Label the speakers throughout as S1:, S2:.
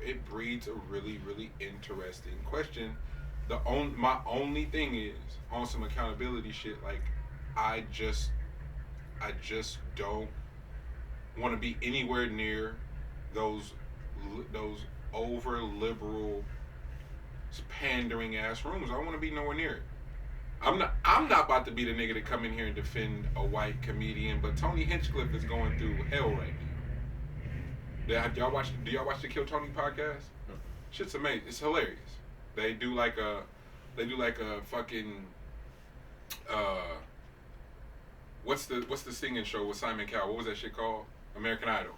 S1: it breeds a really really interesting question. My only thing is on some accountability shit. Like, I just I just don't want to be anywhere near those those over liberal pandering ass rooms. I don't want to be nowhere near it. I'm not about to be the nigga to come in here and defend a white comedian, but Tony Hinchcliffe is going through hell right now. Do y'all watch the Kill Tony podcast? Shit's amazing. It's hilarious. They do like a fucking what's the singing show with Simon Cowell? What was that shit called? American Idol.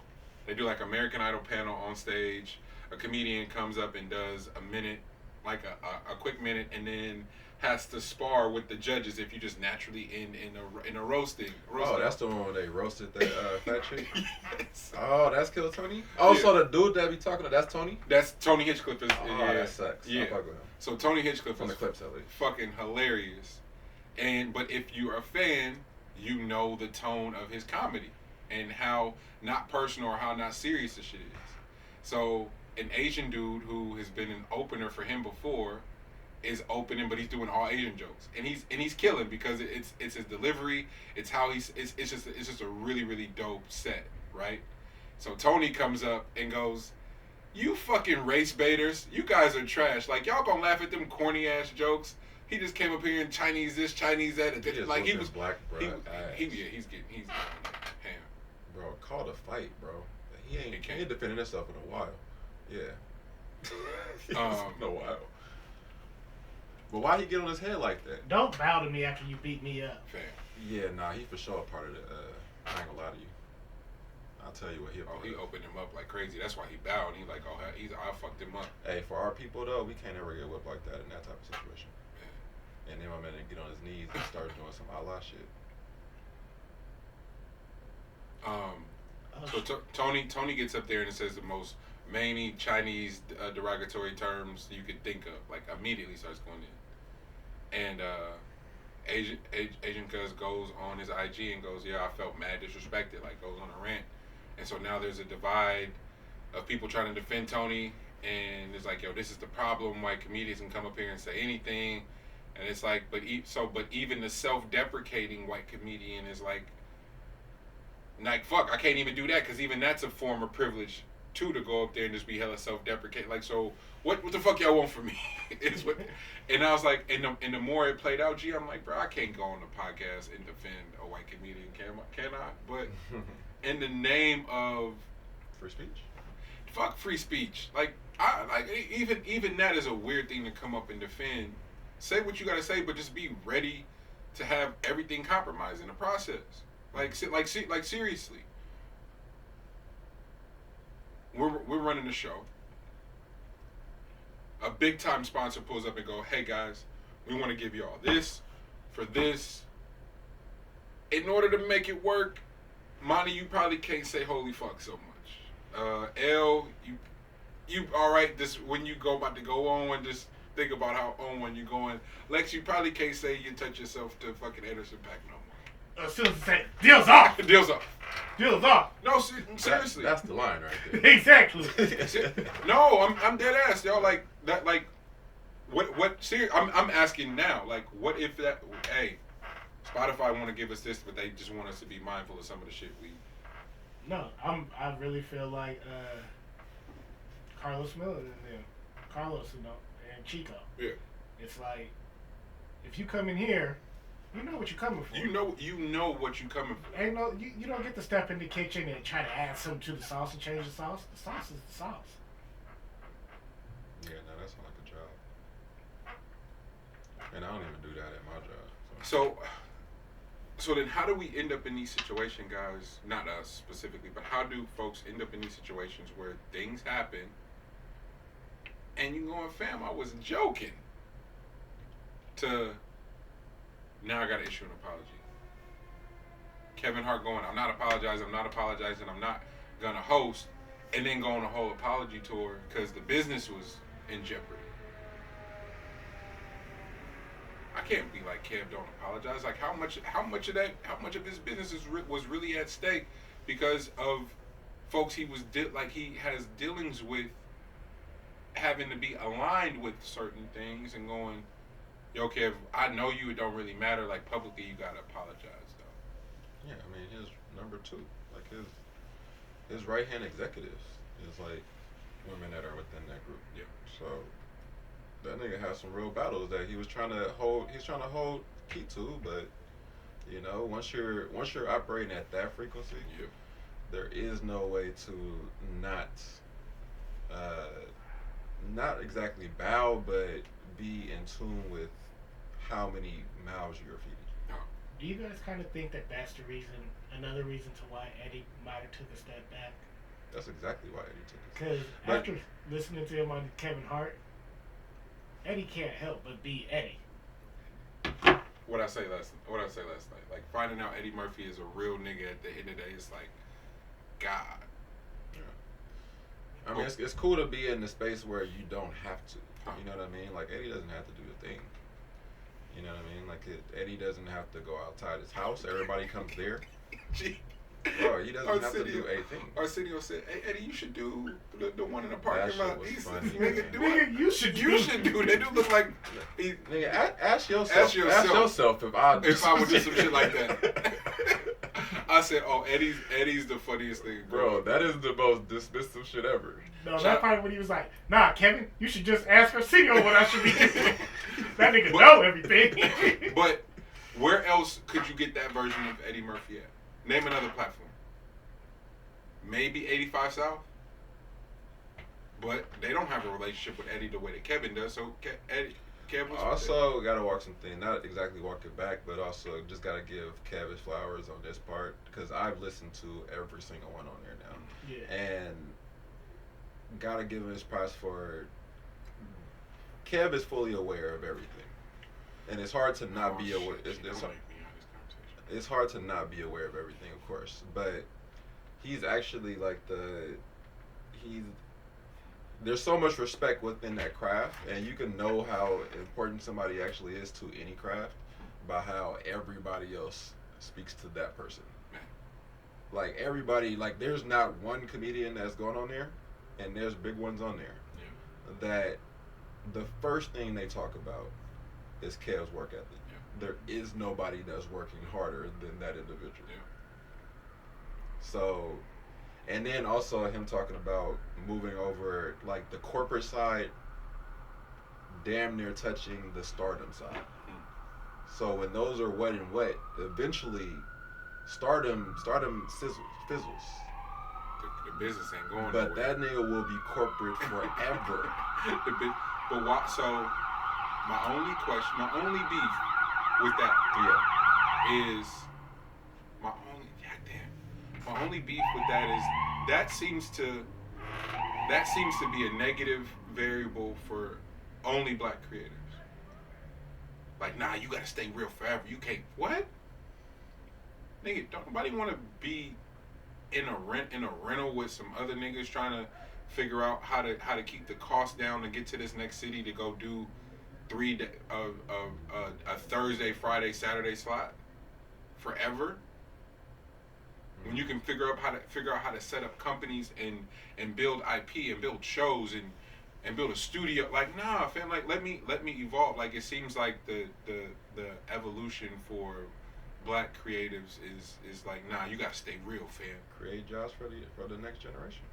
S1: They do like American Idol panel on stage. A comedian comes up and does a minute, like a quick minute, and then has to spar with the judges if you just naturally in a roasting.
S2: Oh, that's the one where they roasted that fat chick?
S1: Yes.
S2: Oh, that's Kill Tony? Oh, yeah. So the dude that be talking to, that's Tony?
S1: That's Tony Hinchcliffe.
S2: That sucks.
S1: Yeah.
S2: Fuck with him.
S1: So Tony Hinchcliffe
S2: From
S1: is
S2: the clips, at least.
S1: fucking hilarious. But if you're a fan, you know the tone of his comedy and how not personal or how not serious the shit is. So an Asian dude who has been an opener for him before is opening, but he's doing all Asian jokes, and he's killing because it's his delivery, it's how it's just a really really dope set, right? So Tony comes up and goes, "You fucking race baiters, you guys are trash. Like, y'all gonna laugh at them corny ass jokes. He just came up here and Chinese this, Chinese that. Like, he was
S2: black, bro.
S1: He's getting ham.
S2: Bro, call the fight, bro. He ain't defending himself in a while. Yeah. In a while. But why he get on his head like that?
S3: Don't bow to me after you beat me up.
S1: Fair.
S2: Yeah, nah, he for sure a part of the. I ain't gonna lie to you. I'll tell you what he.
S1: He opened him up like crazy. That's why he bowed. He like, I fucked him up.
S2: Hey, for our people though, we can't ever get whipped like that in that type of situation. Yeah. And then my man get on his knees and start doing some Allah shit.
S1: So Tony gets up there and says the most many Chinese derogatory terms you could think of. Like, immediately starts going in. And Asian Cuz goes on his IG and goes, "Yeah, I felt mad disrespected." Like, goes on a rant. And so now there's a divide of people trying to defend Tony, and it's like, yo, this is the problem. White comedians can come up here and say anything, and it's like, but even the self-deprecating white comedian is like fuck, I can't even do that, because even that's a form of privilege too, to go up there and just be hella self-deprecating. Like, so what the fuck y'all want from me? Is what. And I was like, and the more it played out, I'm like, bro, I can't go on the podcast and defend a white comedian, can I? But in the name of
S2: free speech,
S1: fuck free speech. Like, even that is a weird thing to come up and defend. Say what you gotta say, but just be ready to have everything compromised in the process. Like seriously. We're running the show. A big time sponsor pulls up and go, "Hey guys, we want to give y'all this for this." In order to make it work, Monty, you probably can't say "holy fuck" so much. L, you all right? This when you about to go on, just think about how on when you're going. Lex, you probably can't say you touch yourself to fucking Anderson .Paak no more.
S3: As soon as I say, deals off.
S1: Deals off.
S3: Deals off.
S1: No, seriously.
S2: That's the line right there.
S3: Exactly.
S1: No, I'm dead ass, y'all. Like that. Like what? I'm asking now. Like, what if that? Hey, Spotify want to give us this, but they just want us to be mindful of some of the shit we.
S3: No, I really feel like Carlos Miller and them, Carlos, and Chico.
S1: Yeah.
S3: It's like, if you come in here, you know what you're coming for.
S1: You know what you're coming for.
S3: Ain't no, you don't get to step in the kitchen and try to add something to the sauce and change the sauce. The sauce is the sauce.
S2: Yeah, no, that's not like a job. And I don't even do that at my job.
S1: So then how do we end up in these situations, guys? Not us specifically, but how do folks end up in these situations where things happen and you going, "Fam, I was joking," to now I got to issue an apology. Kevin Hart going, I'm not apologizing, I'm not going to host, and then go on a whole apology tour because the business was in jeopardy. I can't be like, "Kev, don't apologize." Like, how much of his business was really at stake because of folks he has dealings with having to be aligned with certain things and going, yo, Kev, I know you, it don't really matter. Like, publicly, you gotta apologize, though.
S2: Yeah, I mean, his number two, like his right hand executives is like women that are within that group.
S1: Yeah.
S2: So that nigga has some real battles that he was trying to hold. He's trying to hold key to, but you know, once you're operating at that frequency,
S1: Yep.
S2: there is no way to not not exactly bow, but be in tune with how many mouths you're feeding.
S3: Do you guys kind of think that that's the reason, another reason to why Eddie might have took a step back?
S2: That's exactly why Eddie took it.
S3: Because after listening to him on Kevin Hart, Eddie can't help but be Eddie.
S1: What I say last night, like finding out Eddie Murphy is a real nigga at the end of the day, it's like, God.
S2: I mean, it's cool to be in the space where you don't have to. You know what I mean? Like, Eddie doesn't have to do a thing. You know what I mean? Like, Eddie doesn't have to go outside his house. Everybody comes there. Bro, he doesn't have to do a thing.
S1: Arsenio said, "Hey, Eddie, you should do the one in the parking lot."
S2: He said,
S3: Nigga, you should do.
S1: That dude look like.
S2: Nigga, ask yourself if I
S1: would do some shit like that. I said, "Oh, Eddie's the funniest thing,
S2: bro. That is the most dismissive shit ever."
S3: No, that part when he was like, "Nah, Kevin, you should just ask Arsenio what I should be doing." That nigga know everything.
S1: But where else could you get that version of Eddie Murphy at? Name another platform. Maybe 85 South. But they don't have a relationship with Eddie the way that Kevin does. So Kev was
S2: also got to walk something, not exactly walk it back, but also just got to give Kev his flowers on this part, because I've listened to every single one on there now.
S3: Yeah.
S2: And got to give him his prize for Kev is fully aware of everything. And it's hard to not be aware. It's hard to not be aware of everything, of course, but he's actually like there's so much respect within that craft, and you can know how important somebody actually is to any craft by how everybody else speaks to that person. Like, everybody, like, there's not one comedian that's going on there, and there's big ones on there, that the first thing they talk about is Kev's work ethic. There is nobody that's working harder than that individual. So, and then also him talking about moving over, like, the corporate side, damn near touching the stardom side. So when those are wet and wet, eventually stardom fizzles.
S1: The business ain't going
S2: But
S1: nowhere.
S2: that nigga will be corporate forever.
S1: But why? So my only beef with that is my only beef with that is that seems to be a negative variable for only black creators. Like, nah, you gotta stay real forever. You can't what? Nigga, don't nobody wanna be in a rental with some other niggas trying to figure out how to keep the cost down to get to this next city to go do a Thursday, Friday, Saturday slot forever. When you can figure out how to set up companies and build IP and build shows and build a studio. Like, nah, fam, like let me evolve. Like, it seems like the evolution for black creatives is like, nah, you gotta stay real, fam.
S2: Create jobs for the next generation.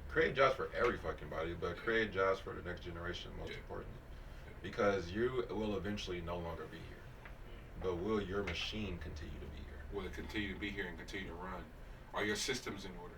S2: Create jobs for every fucking body, but create jobs for the next generation, most importantly. Because you will eventually no longer be here. But will your machine continue to be here?
S1: Will it continue to be here and continue to run? Are your systems in order?